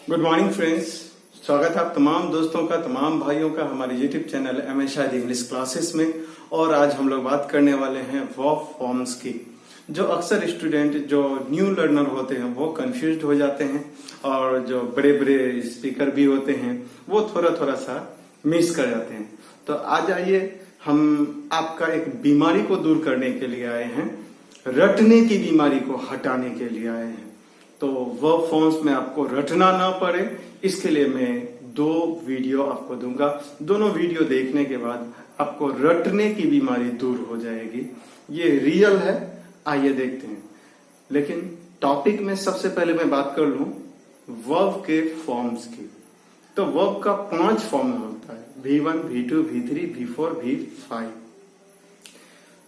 Good morning friends. स्वागत है आप तमाम दोस्तों का, तमाम भाइयों का हमारे YouTube channel MSID English classes में। और आज हम लोग बात करने वाले हैं वर्ब फॉर्म्स की। जो अक्सर स्टूडेंट जो न्यू लर्नर होते हैं वो कंफ्यूज्ड हो जाते हैं, और जो बड़े बड़े स्पीकर भी होते हैं वो थोड़ा थोड़ा सा मिस कर जाते हैं। तो आज आइए हम आपका एक बीमारी को दूर करने के लिए आए हैं, रटने की बीमारी को हटाने के लिए आए हैं। तो वर्ब फॉर्म्स में आपको रटना ना पड़े, इसके लिए मैं 2 वीडियो आपको दूंगा। दोनों वीडियो देखने के बाद आपको रटने की बीमारी दूर हो जाएगी। ये रियल है, आइए देखते हैं। लेकिन टॉपिक में सबसे पहले मैं बात कर लूं वर्ब के फॉर्म्स की। तो वर्ब का 5 फॉर्म होता है, V1, V2, V3, V4, V5।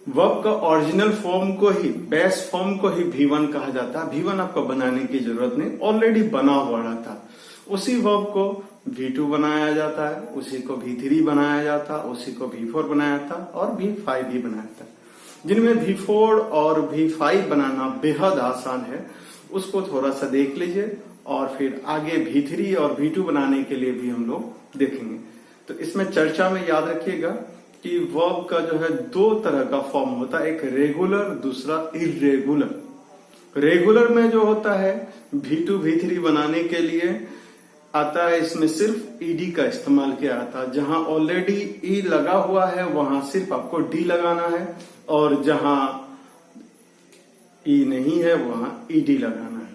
Verb का ओरिजिनल फॉर्म को ही, बेस फॉर्म को ही V1 कहा जाता है। V1 आपको बनाने की जरूरत नहीं, ऑलरेडी बना हुआ रहता। उसी वर्ब को V2 बनाया जाता है, उसी को V3 बनाया जाता, उसी को V4 बनाया जाता और V5 भी बनाया जाता। जिनमें V4 और V5 बनाना बेहद आसान है, उसको थोड़ा सा देख लीजिए और फिर आगे V3 और V2 बनाने के लिए भी हम लोग देखेंगे। तो इसमें चर्चा में याद रखिएगा कि वर्ब का जो है 2 तरह का फॉर्म होता है, एक रेगुलर, दूसरा इरेगुलर। रेगुलर में जो होता है V2 V3 बनाने के लिए आता है, इसमें सिर्फ ईडी का इस्तेमाल किया जाता है। जहां ऑलरेडी ई लगा हुआ है वहां सिर्फ आपको डी लगाना है, और जहां ई नहीं है वहां ईडी लगाना है।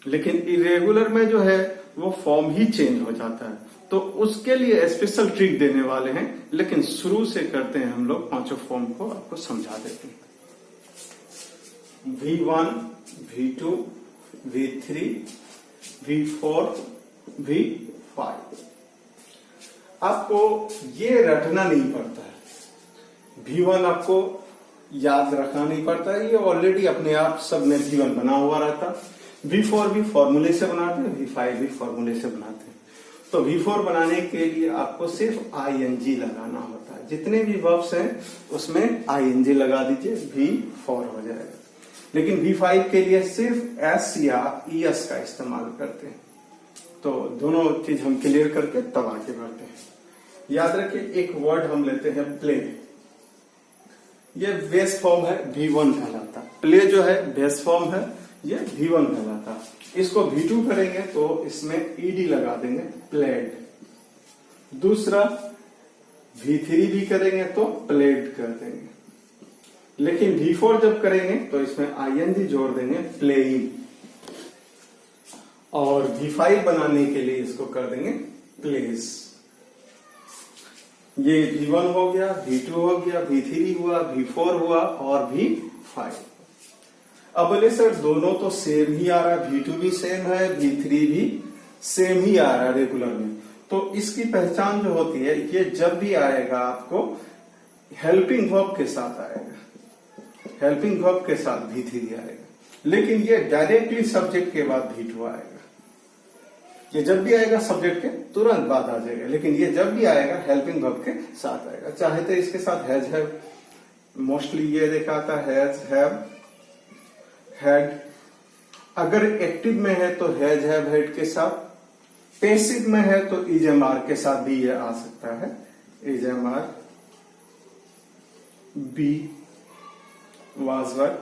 लेकिन इरेगुलर में जो है वो फॉर्म ही चेंज हो जाता है। तो उसके लिए स्पेशल ट्रिक देने वाले हैं, लेकिन शुरू से करते हैं हम लोग। 5 फॉर्म को आपको समझा देते हैं। V1, V2, V3, V4, V5। आपको ये रटना नहीं पड़ता है। V1 आपको याद रखना नहीं पड़ता है, ये ऑलरेडी अपने आप सब में V1 बना हुआ रहता। V4 भी फॉर्मूले से बनाते हैं, V5 भी फॉर्मूले से बनाते हैं। तो V4 बनाने के लिए आपको सिर्फ ING लगाना होता है। जितने भी वर्ब्स हैं उसमें ING लगा दीजिए, V4 हो जाएगा। लेकिन V5 के लिए सिर्फ S या ES का इस्तेमाल करते हैं। तो दोनों चीज हम क्लियर करके तब आगे बढ़ते हैं। याद रखिए, एक वर्ड हम लेते हैं प्ले। ये बेस फॉर्म है, V1 कहलाता। प्ले जो है बेस फॉर्म है, ये V1 कहलाता। इसको V2 करेंगे तो इसमें ईडी लगा देंगे, प्लेड। दूसरा V3 भी करेंगे तो प्लेड कर देंगे। लेकिन V4 जब करेंगे तो इसमें ING जोड़ देंगे, प्लेइंग। और V5 बनाने के लिए इसको कर देंगे प्लेस। ये V1 हो गया, V2 हो गया, V3 हुआ, V4 हुआ और V5। अब बोले सर दोनों तो सेम ही आ रहा है, V2 भी सेम है, V3 भी सेम ही आ रहा है रेगुलर में। तो इसकी पहचान जो होती है, ये जब भी आएगा आपको हेल्पिंग वर्ब के साथ आएगा। हेल्पिंग वर्ब के साथ V3 आएगा। लेकिन ये डायरेक्टली सब्जेक्ट के बाद V2 आएगा। ये जब भी आएगा सब्जेक्ट के तुरंत बाद आ जाएगा, लेकिन ये जब भी आएगा हेल्पिंग वर्ब के साथ आएगा। चाहे तो इसके साथ हैज हैव, मोस्टली ये दिखाता है हैज हैव, हैड। अगर एक्टिव में है तो हैज हैव हैड के साथ, पैसिव में है तो इज एम आर के साथ भी ये आ सकता है, is am are, be, was were,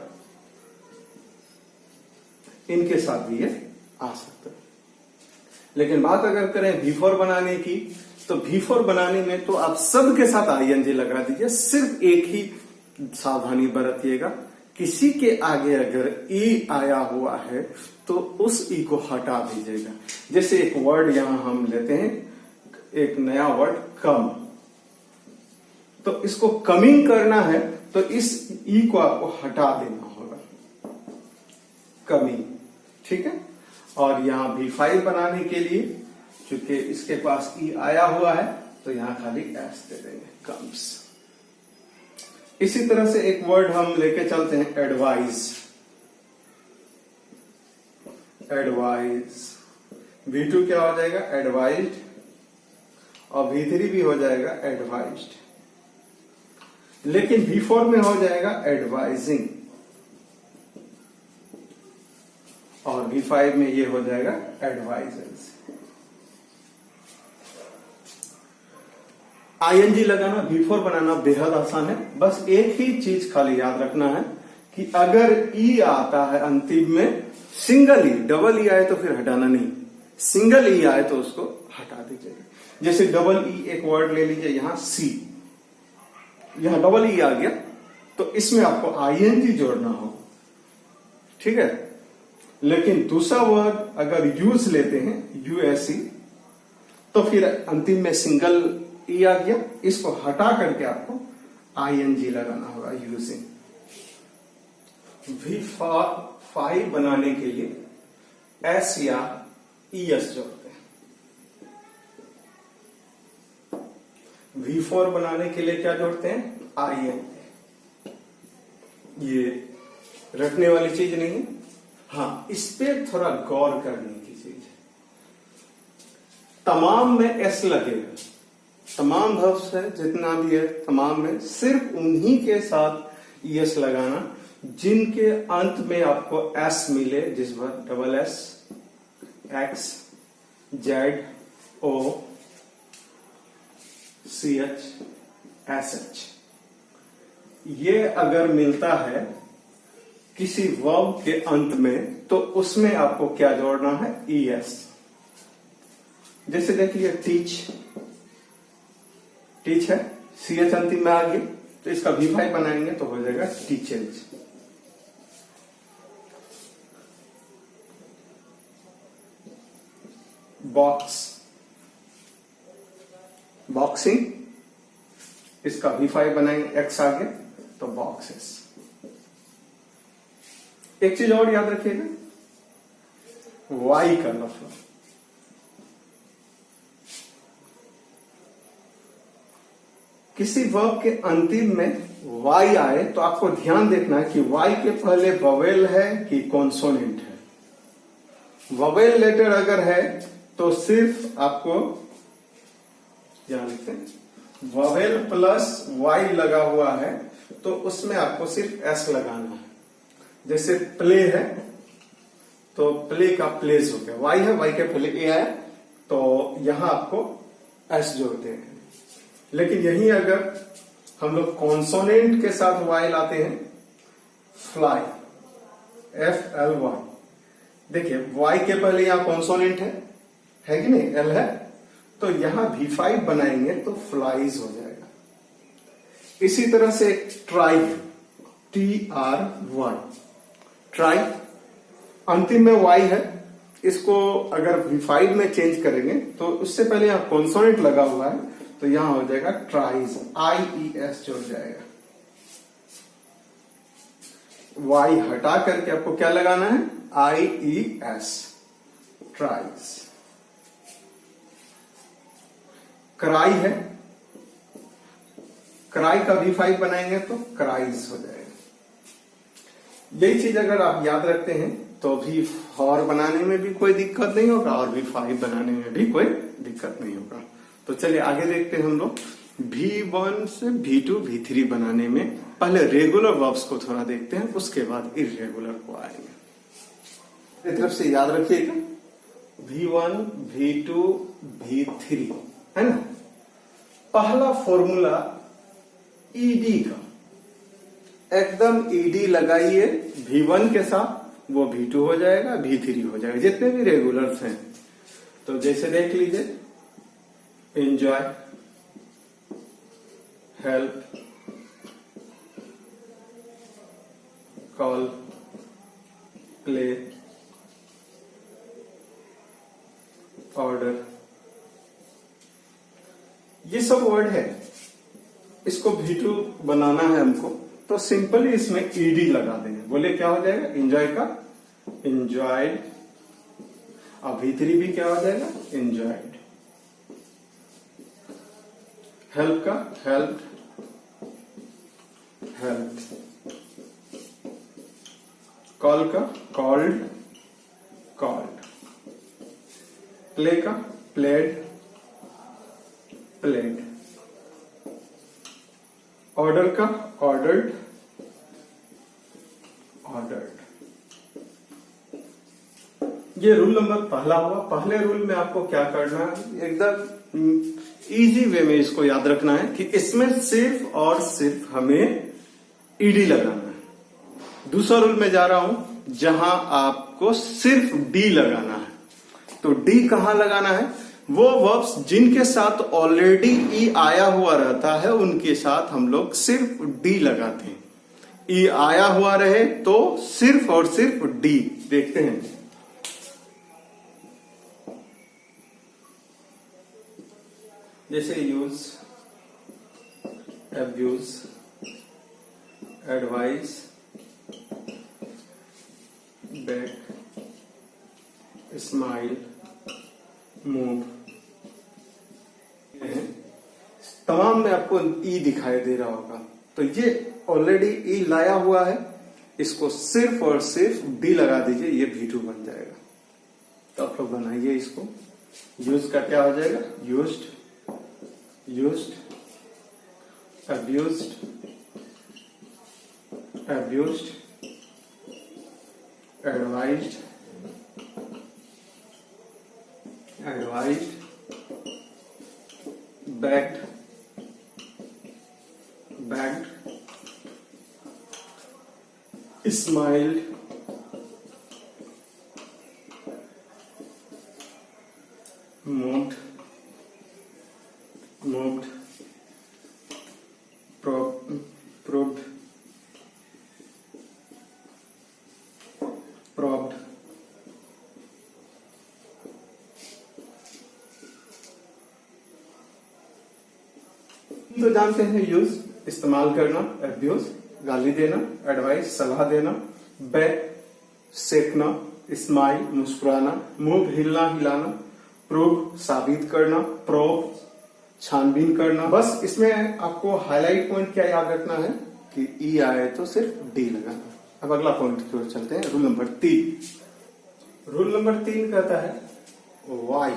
इनके साथ भी ये आ सकता है। लेकिन बात अगर करें V4 बनाने की, तो V4 बनाने में तो आप सब के साथ ING लगा दीजिए। सिर्फ एक ही सावधानी बरतिएगा, किसी के आगे अगर ई आया हुआ है तो उस ई को हटा दीजिएगा। जैसे एक वर्ड यहां हम लेते हैं, एक नया वर्ड कम। तो इसको कमिंग करना है तो इस ई को आपको हटा देना होगा, कमिंग। ठीक है। और यहां V5 बनाने के लिए, क्योंकि इसके पास ई आया हुआ है, तो यहां खाली एस दे देंगे, कम्स। इसी तरह से एक वर्ड हम लेके चलते हैं, एडवाइज। एडवाइज, V2 क्या हो जाएगा, एडवाइज्ड, और V3 भी हो जाएगा एडवाइज्ड। लेकिन V4 में हो जाएगा एडवाइजिंग। और V5 में ये हो जाएगा एडवाइजर्स। ING लगाना, V4 बनाना बेहद आसान है। बस एक ही चीज खाली याद रखना है कि अगर ई आता है अंतिम में, सिंगल ई, डबल ई आए तो फिर हटाना नहीं, सिंगल ई आए तो उसको हटा दीजिएगा। जैसे डबल ई एक वर्ड ले लीजिए, यहां सी, यहां डबल ई आ गया तो इसमें आपको ING जोड़ना हो, ठीक है। लेकिन दूसरा वर्ड अगर यूज लेते हैं, USE, तो फिर अंतिम में सिंगल ई आ गया, इसको हटा करके आपको ING लगाना होगा, यूजिंग। V5 बनाने के लिए S या ES जोड़ते हैं। V4 बनाने के लिए क्या जोड़ते हैं? IN। ये रखने वाली चीज नहीं है, हाँ इस पे थोड़ा गौर करने की चीज है। तमाम में S लगेगा, तमाम वर्ब्स है जितना भी है तमाम में सिर्फ उन्हीं के साथ ES लगाना जिनके अंत में आपको S मिले, जिस पर double S, X, Z, O, CH, SH। ये अगर मिलता है किसी वर्ब के अंत में तो उसमें आपको क्या जोड़ना है? ES। जैसे देखिए टीच, टीच है, CH अंतिम में आ गया तो इसका V5 बनाएंगे तो हो जाएगा टीचर्स। बॉक्स, बॉक्सिंग, इसका V5 बनाएंगे, X आ गया तो बॉक्सेस। एक चीज और याद रखिएगा, Y का लफ्ज, किसी वर्ब के अंतिम में Y आए तो आपको ध्यान देखना है कि Y के पहले ववेल है कि कॉन्सोनेंट है। ववेल लेटर अगर है तो सिर्फ आपको ध्यान लिखते हैं, ववेल प्लस Y लगा हुआ है तो उसमें आपको सिर्फ S लगाना है। जैसे प्ले है तो प्ले का प्लेस हो गया, Y है, Y के पहले A आया तो यहां आपको S जोड़ते हैं। लेकिन यही अगर हम लोग कॉन्सोनेंट के साथ Y लाते हैं, फ्लाई, FLY, देखिए Y के पहले यहां कॉन्सोनेंट है कि नहीं? L है, तो यहां V5 बनाएंगे तो फ्लाइज हो जाएगा। इसी तरह से ट्राई, TRY, ट्राई, अंतिम में Y है, इसको अगर V5 में चेंज करेंगे तो उससे पहले यहां कॉन्सोनेंट लगा हुआ है तो यहां हो जाएगा ट्राइज, IES जुड़ जाएगा। Y हटा करके आपको क्या लगाना है? IES, tries. क्राई है, क्राई का V5 बनाएंगे तो क्राइज हो जाएगा। यही चीज अगर आप याद रखते हैं तो V4 बनाने में भी कोई दिक्कत नहीं होगा और V5 बनाने में भी कोई दिक्कत नहीं होगा। तो चलिए आगे देखते हैं हम लोग V1 से V2 V3 बनाने में। पहले रेगुलर वर्ब्स को थोड़ा देखते हैं, उसके बाद इर्रेगुलर को आएंगे। एक तरफ से याद रखिएगा, V1 V2 V3 है ना। पहला फॉर्मूला ED का, एकदम ED लगाइए V1 के साथ, वो V2 हो जाएगा, V3 हो जाएगा, जितने भी रेगुलर्स हैं। तो जैसे देख लीजिए, enjoy, help, call, play, order, ये सब वर्ड है। इसको V2 बनाना है हमको तो सिंपली इसमें ED लगा देंगे। बोले क्या हो जाएगा? एंजॉय का एंजॉयड, और V3 भी क्या हो जाएगा? एंजॉयड। हेल्प का हेल्प, हेल्प। कॉल का कॉल्ड, कॉल्ड। प्ले का प्लेड, प्लेड। ऑर्डर का ऑर्डर्ड, ऑर्डर्ड। ये रूल नंबर पहला हुआ। पहले रूल में आपको क्या करना है, एकदम इजी वे में इसको याद रखना है कि इसमें सिर्फ और सिर्फ हमें ईडी लगाना है। दूसरा रूल में जा रहा हूं जहां आपको सिर्फ डी लगाना है। तो डी कहां लगाना है, वो वर्ब्स जिनके साथ ऑलरेडी ई आया हुआ रहता है उनके साथ हम लोग सिर्फ डी लगाते हैं। ई आया हुआ रहे तो सिर्फ और सिर्फ डी। देखते हैं, जैसे use, abuse, advice, back, smile, move, तमाम में आपको ई दिखाई दे रहा होगा। तो ये ऑलरेडी ई लाया हुआ है, इसको सिर्फ और सिर्फ डी लगा दीजिए, ये V2 बन जाएगा। तो आप लोग बनाइए इसको। यूज का क्या हो जाएगा, used, used, abused, abused, advised, advised, backed, backed, smiled, moved, moved, probed, probed, तो जानते हैं यूज, इस्तेमाल करना, अब्यूज, गाली देना, एडवाइस, सलाह देना, बैक, सेकना, स्माइल, मुस्कुराना, मूव, हिलना हिलाना, प्रूव, साबित करना, प्रोब, छानबीन करना। बस इसमें आपको हाईलाइट पॉइंट क्या याद रखना है कि ई आए तो सिर्फ डी लगाना। अब अगला पॉइंट की ओर चलते हैं, रूल नंबर 3। रूल नंबर 3 कहता है वाई।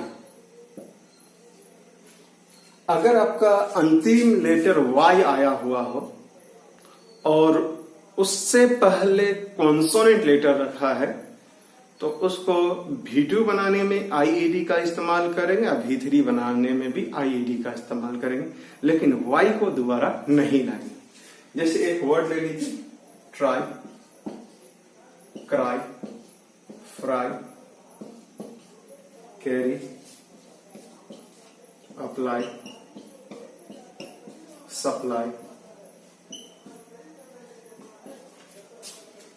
अगर आपका अंतिम लेटर वाई आया हुआ हो और उससे पहले कॉन्सोनेंट लेटर रखा है तो उसको V2 बनाने में आईईडी का इस्तेमाल करेंगे और V3 बनाने में भी आईईडी का इस्तेमाल करेंगे, लेकिन वाई को दोबारा नहीं लाएंगे। जैसे एक वर्ड ले लीजिए, try, cry, fry, carry, apply, supply.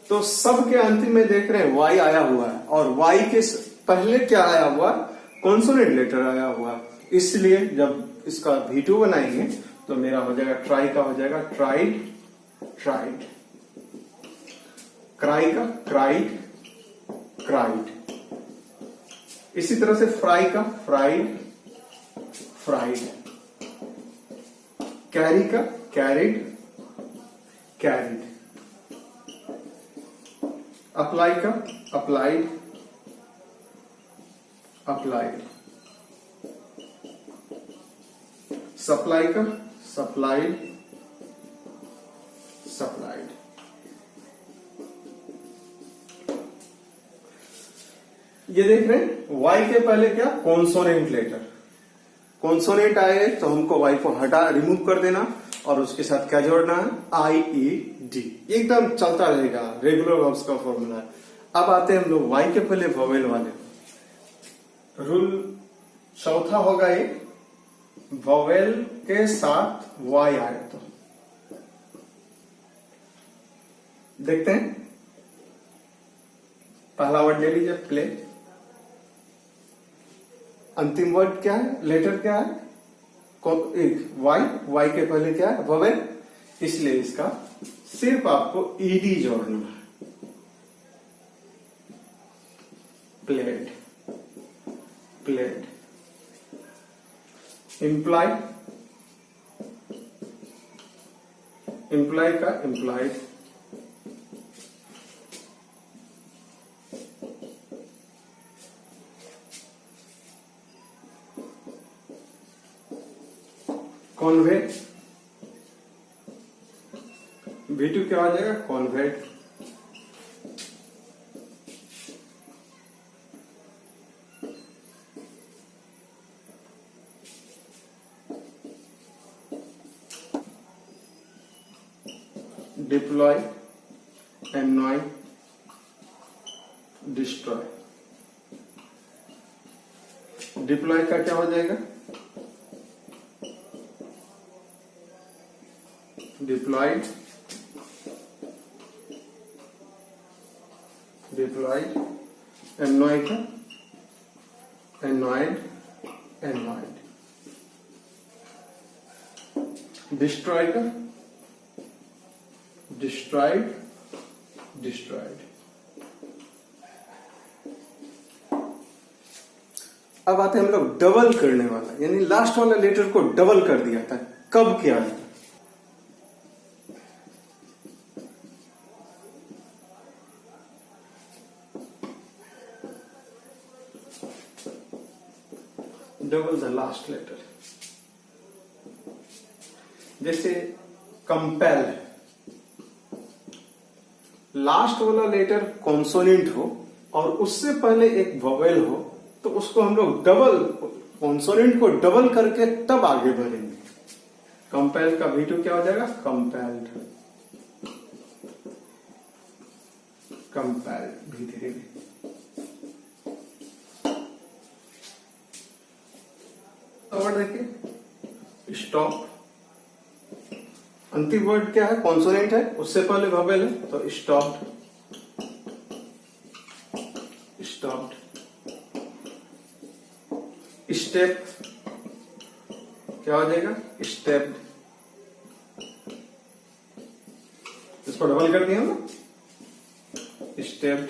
तो सबके अंतिम में देख रहे हैं वाई आया हुआ है और वाई के पहले क्या आया हुआ, कॉन्सोनेंट लेटर आया हुआ। इसलिए जब इसका V2 बनाएंगे तो मेरा हो जाएगा ट्राई का हो जाएगा ट्राइड, ट्राइड, क्राई का क्राइड, क्राइड। इसी तरह से फ्राई का फ्राइड, फ्राइड, कैरी का कैरिड, कैरिड, अप्लाई का अप्लाइड, अप्लाइड, सप्लाई का सप्लाइड, सप्लाइड। ये देख रहे हैं वाई के पहले क्या, कॉन्सोनेंट लेटर। कॉन्सोनेंट आए तो हमको वाई को हटा रिमूव कर देना और उसके साथ क्या जोड़ना है, आईईडी। एकदम चलता रहेगा, रेगुलर वर्ब्स का फॉर्मूला है। अब आते हैं हम लोग वाई के पहले वोवेल वाले। रूल चौथा होगा ये, वोवेल के साथ वाई आए तो देखते हैं। पहला वर्ड ले लीजिए, प्ले। अंतिम वर्ड क्या है, लेटर क्या है, वाई। वाई के पहले क्या है, वोवेल। इसलिए इसका सिर्फ आपको ईडी जोड़ना है। प्लेड, प्लेड, इम्प्लाई, इम्प्लाई का इम्प्लाइड, कॉन्वे। V2 क्या हो जाएगा, conveyed, deploy, annoy, destroy. Deploy का क्या हो जाएगा? Deployed, deployed. एनॉय का एनॉयड, एनॉयड। डिस्ट्रॉय का डिस्ट्रॉयड, डिस्ट्रॉयड। अब आते हैं हम लोग डबल करने वाला, यानी लास्ट वाला लेटर को डबल कर दिया था, कब किया था? Double the last letter. जैसे कंपेल, लास्ट वाला लेटर कॉन्सोनेंट हो और उससे पहले एक वोवेल हो, तो उसको हम लोग डबल, कॉन्सोनेंट को डबल करके तब आगे बढ़ेंगे। कंपेल का V2 क्या हो जाएगा? कंपेल्ड, कंपेल्ड भी धीरे धीरे। वर्ड देखिए, स्टॉप। अंतिम वर्ड क्या है? कॉन्सोनेंट है, उससे पहले वोवेल है, तो स्टॉप्ड, स्टॉप्ड। स्टेप क्या हो जाएगा? स्टेप्ड। इसको डबल कर दिया हम, stepped.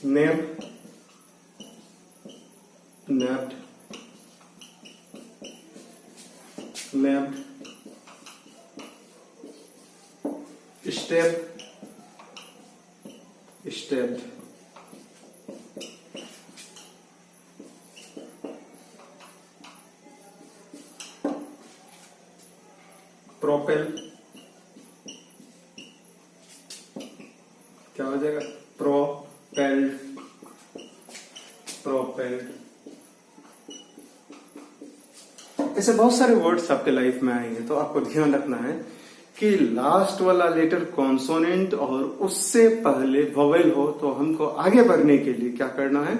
Nap, napped, napped, step, stepped। Propel क्या हो जाएगा? Propelled, propelled. ऐसे बहुत सारे वर्ड्स आपके लाइफ में आएंगे, तो आपको ध्यान रखना है कि लास्ट वाला लेटर कॉन्सोनेंट और उससे पहले वोवेल हो, तो हमको आगे बढ़ने के लिए क्या करना है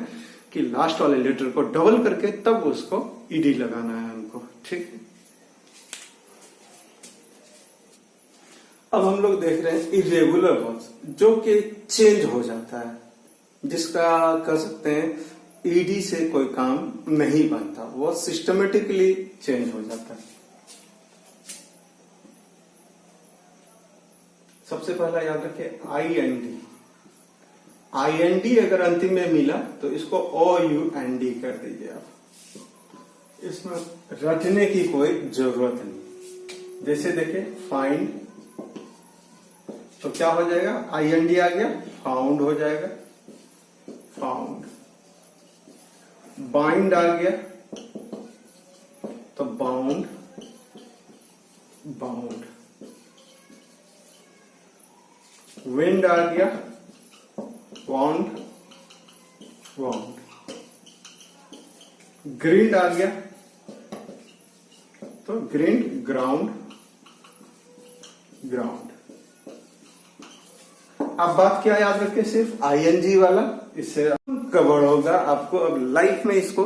कि लास्ट वाले लेटर को डबल करके तब उसको ईडी लगाना है हमको। ठीक है, अब हम लोग देख रहे हैं इरेगुलर वर्ड्स, जो कि चेंज हो जाता है, जिसका कह सकते हैं ईडी से कोई काम नहीं बनता, वो सिस्टमेटिकली चेंज हो जाता है। सबसे पहला याद रखिए IND। IND अगर अंतिम में मिला तो इसको OUND कर दीजिए आप, इसमें रटने की कोई जरूरत नहीं। जैसे देखिए फाइंड, तो क्या हो जाएगा? IND आ गया, फाउंड हो जाएगा, फाउंड। बाइंड आ गया तो बाउंड, बाउंड। विंड आ गया, वाउंड, वाउंड। ग्रीन आ गया तो ग्रीन, ग्राउंड, ग्राउंड। अब बात क्या याद रखें? सिर्फ ING वाला, इससे कवर होगा आपको। अब लाइफ में इसको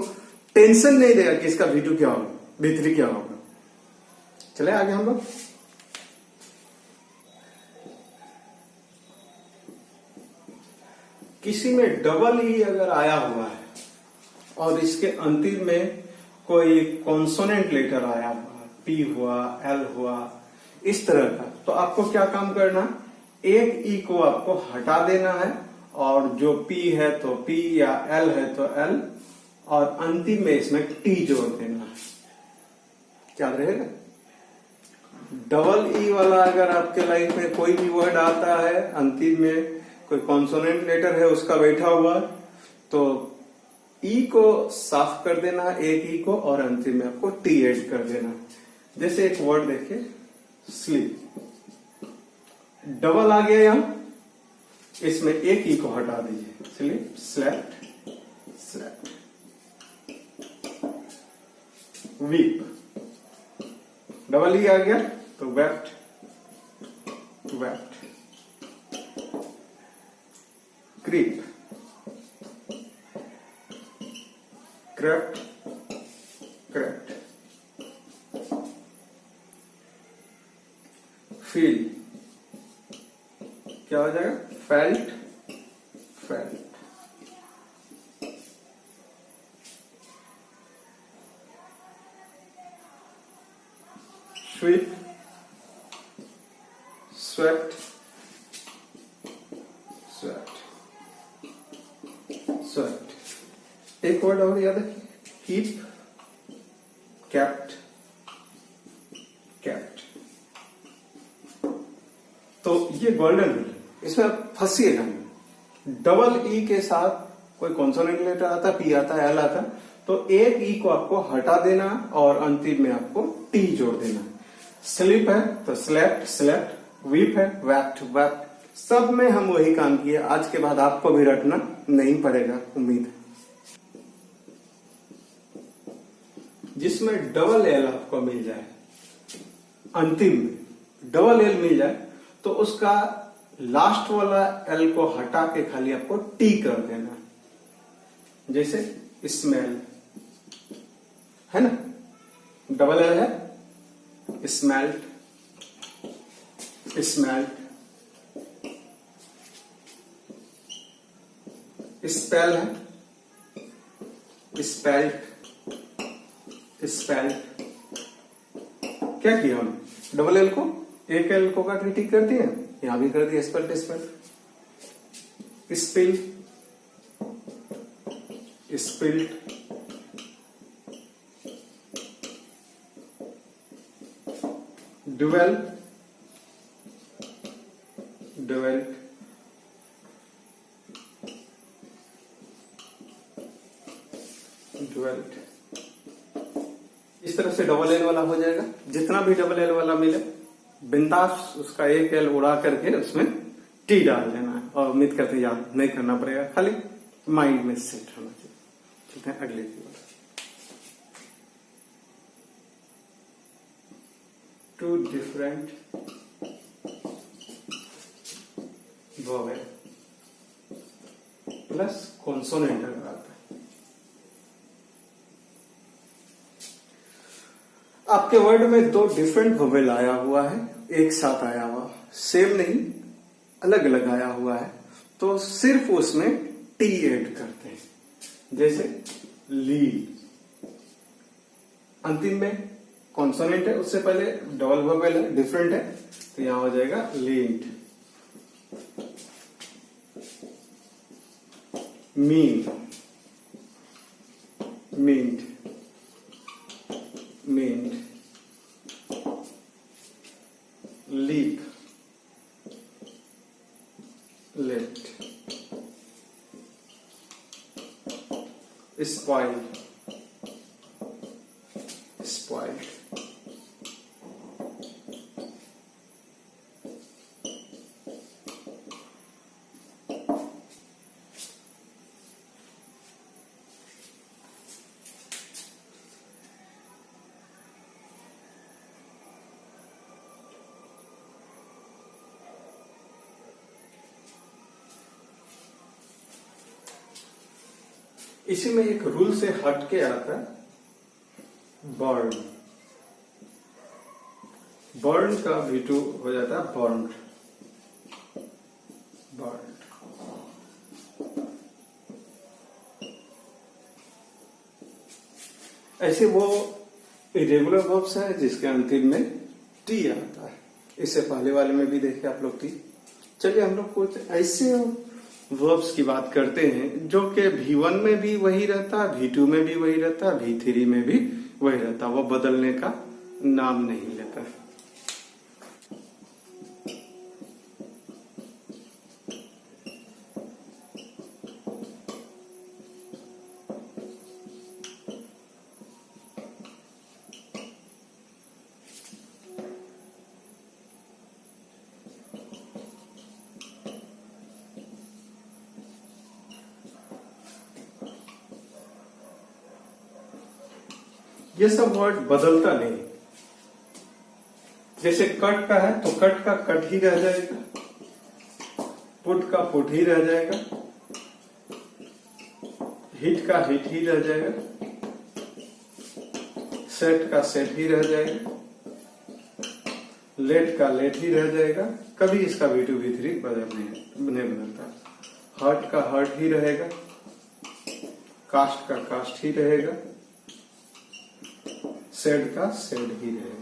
टेंशन नहीं देगा कि इसका V2 क्या होगा, V3 क्या होगा। चले आगे हम लोग। किसी में डबल ई अगर आया हुआ है और इसके अंतिम में कोई कॉन्सोनेंट लेटर आया हुआ, P हुआ, L हुआ, इस तरह का, तो आपको क्या काम करना? एक ई को आपको हटा देना है, और जो P है तो P या L है तो L, और अंतिम में इसमें T जोड़ देना है। क्या रहेगा? डबल ई वाला अगर आपके लाइफ में कोई भी वर्ड आता है, अंतिम में कोई कॉन्सोनेंट लेटर है उसका बैठा हुआ, तो ई को साफ कर देना, एक ई को, और अंतिम में आपको T ऐड कर देना। जैसे एक वर्ड देखिए, स्लीप, डबल आ गया यहां, इसमें एक ई को हटा दीजिए, sleep, slept, slept. Weep, double E आ गया, तो wept, wept, creep, crept, crept, feel, क्या हो जाएगा? Felt, felt, sweep, swept, swept, swept. एक वर्ड और याद है, कीप, कैप्ट, कैप्ट। तो ये गोल्डन रूल, इसमें आप फंसिएगा नहीं। डबल ई के साथ कोई कॉन्सोनेंट लेटर आता, पी आता, एल आता, तो एक ई को आपको हटा देना और अंतिम में आपको टी जोड़ देना। स्लीप है तो स्लेप्ट, स्लेप्ट, वीप है वैप्ट, वैप्ट। सब में हम वही काम किए। आज के बाद आपको भी रटना नहीं पड़ेगा, उम्मीद है। जिसमें डबल एल आपको मिल जाए, अंतिम में डबल एल मिल जाए, तो उसका लास्ट वाला एल को हटा के खाली आपको टी कर देना। जैसे स्मेल है ना, डबल एल है, स्मेल्ट, स्मेल्ट, स्पेल है, स्पेल्ट, स्पेल्ट। क्या किया हमने? डबल एल को एक एल को काट के टी कर दिया, यहां भी कर दिया spelt, spelt. Spill, spilt, dwell, dwelt, dwelt. इस तरह से डबल एल वाला हो जाएगा। जितना भी डबल एल वाला मिले बिंदास उसका एक एल उड़ा करके उसमें टी डाल देना है, और उम्मीद करते याद नहीं करना पड़ेगा, खाली माइंड में सेट होना चाहिए। ठीक है, अगले की ओर। Two different vowel plus consonant अगर आता है। आपके वर्ड में दो डिफरेंट वोवेल आया हुआ है, एक साथ आया हुआ, सेम नहीं अलग अलग आया हुआ है, तो सिर्फ उसमें टी ऐड करते हैं। जैसे ली, अंतिम में कॉन्सोनेंट है, उससे पहले डबल वोवेल है, डिफरेंट है, तो यहां हो जाएगा leant. Mean, meant, meant. Leap, left. Spoil, spoiled. इसी में एक रूल से हट के आता है बर्न। बर्न का V2 हो जाता है बर्न्ड, बर्न्ड। ऐसे वो इरेगुलर वर्ब्स है जिसके अंतिम में टी आता है। इससे पहले वाले में भी देखे आप लोग टी। चलिए हम लोग कुछ ऐसे वर्ब्स की बात करते हैं जो कि V1 में भी वही रहता है, V2 में भी वही रहता है, V3 में भी वही रहता है, वो बदलने का नाम नहीं लेता। ये सब वर्ड बदलता नहीं, जैसे कट का है तो कट का कट ही रह जाएगा, पुट का पुट ही रह जाएगा, हिट का हिट ही रह जाएगा, सेट का सेट ही रह जाएगा, लेट का लेट ही रह जाएगा। कभी इसका V2 V3 नहीं बदलता। हर्ट का हर्ट ही रहेगा, कास्ट का कास्ट ही रहेगा, सेड का सेड ही रहेगा।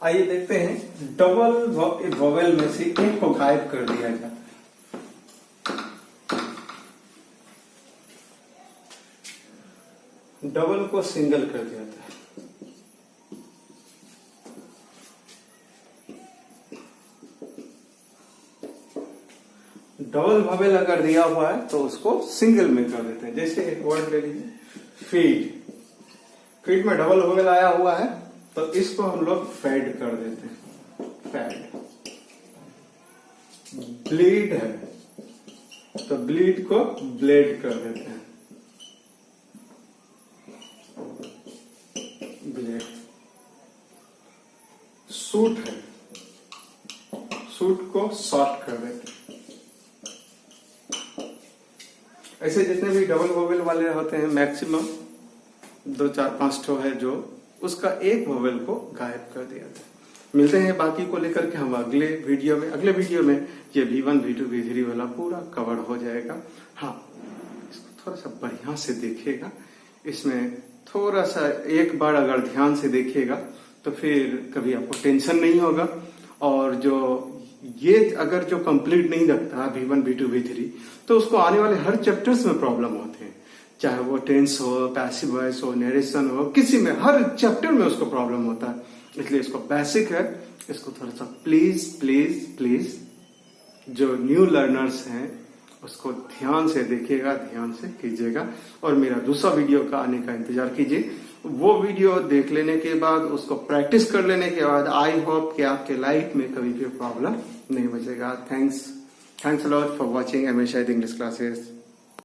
आइए देखते हैं डबल वोवेल में से एक को गायब कर दिया जाता है। डबल को सिंगल कर दिया जाता है। डबल वोवेल अगर दिया हुआ है तो उसको सिंगल में कर देते हैं। जैसे एक वर्ड ले लीजिए फीड, फीड में डबल वोवेल आया हुआ है तो इसको हम लोग फेड कर देते हैं, फेड। ब्लीड है तो ब्लीड को ब्लेड कर देते हैं, ब्लेड। सूट है, सूट को शॉर्ट कर देते हैं। ऐसे जितने भी डबल वोवेल वाले होते हैं मैक्सिमम 2 4 5 ठो है जो उसका एक वोवेल को गायब कर दिया था। मिलते हैं बाकी को लेकर के हम अगले वीडियो में ये V1 V2 V3 वाला पूरा कवर हो जाएगा। हाँ, इसको थोड़ा सा बढ़िया से देखिएगा, इसमें थोड़ा सा एक बार अगर ध्यान से देखिएगा तो फिर कभी आपको टेंशन नहीं होगा। और जो ये अगर जो कंप्लीट नहीं रखता V1 V2 V3 तो उसको आने वाले हर चैप्टर्स में प्रॉब्लम होते हैं, चाहे वो टेंस हो, पैसिव वॉइस हो, नरेशन हो, किसी में हर चैप्टर में उसको प्रॉब्लम होता है। इसलिए इसको बेसिक है, इसको थोड़ा सा प्लीज प्लीज प्लीज जो न्यू लर्नर्स हैं उसको ध्यान से देखिएगा, ध्यान से कीजिएगा। और मेरा दूसरा वीडियो का आने का इंतजार कीजिए। वो वीडियो देख लेने के बाद उसको प्रैक्टिस कर लेने के बाद आई होप कि आपके लाइफ में कभी भी प्रॉब्लम नहीं बचेगा। Thanks a lot for watching एमएशादी इंग्लिश क्लासेस।